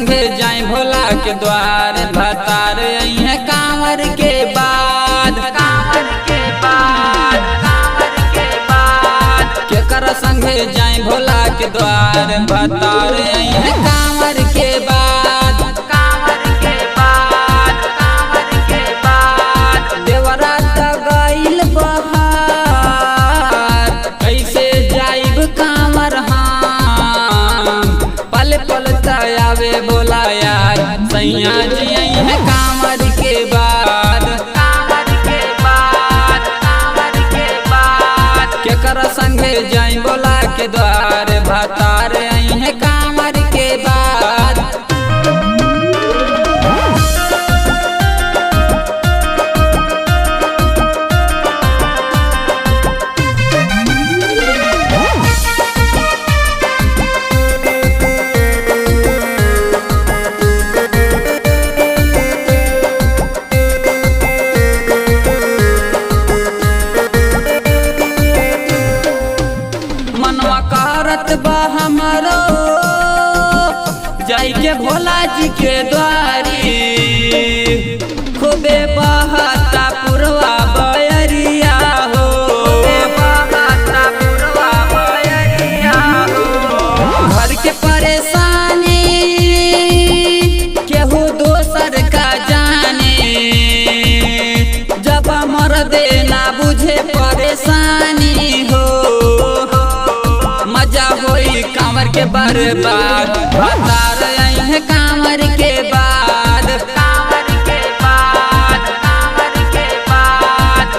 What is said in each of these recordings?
संगे जाए भोला के द्वार भतार है कांवर के बाद केकर संगे जाए भोला के द्वार भतार है कांवर के बाद देवरा गइल बहार कैसे जाइब कांवर हम पल पल आवे बोला यार सैया जी है कांवर के बाद केकर संगे जाई बोला के द्वार भतार है कांवर के बाद बा हमारो जाई के भोला जी के द्वारी खूबे बहता पुरवा बयरिया हो घर के परेशानी केहू दोसर का जाने जब मर देना बुझे परेशानी हो मजा होई कांवर के बर्बाद भतार है कांवर के बाद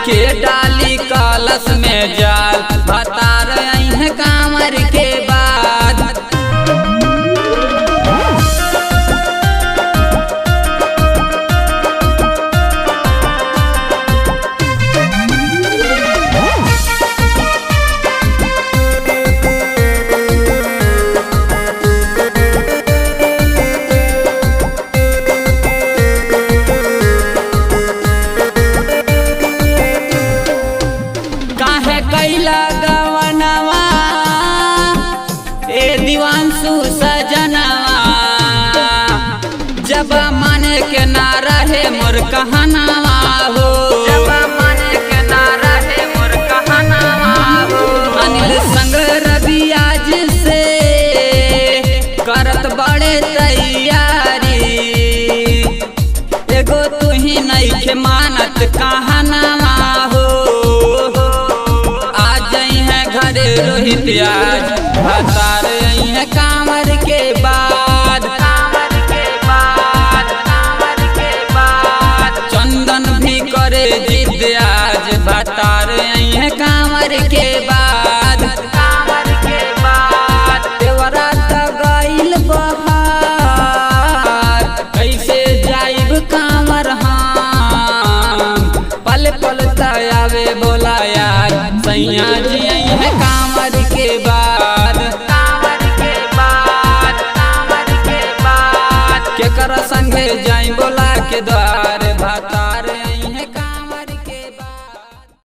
के डाली कलश में जाल भतार है कांवर के बाद गवनवा ए दीवांशु सजनवा जब मन के ना रहे मोर कहनावा हो अनिल संग रवि आज से करत बड़े तैयारी एगो तू ही नहीं के मानत कहनावा हो रोहित आज भतार है कांवर के बाद चंदन भी करे जिद आज भतार है कांवर के बाद देवरा गइल बहार कैसे जाइब कांवर हम पल पल आवे बोला यार सैया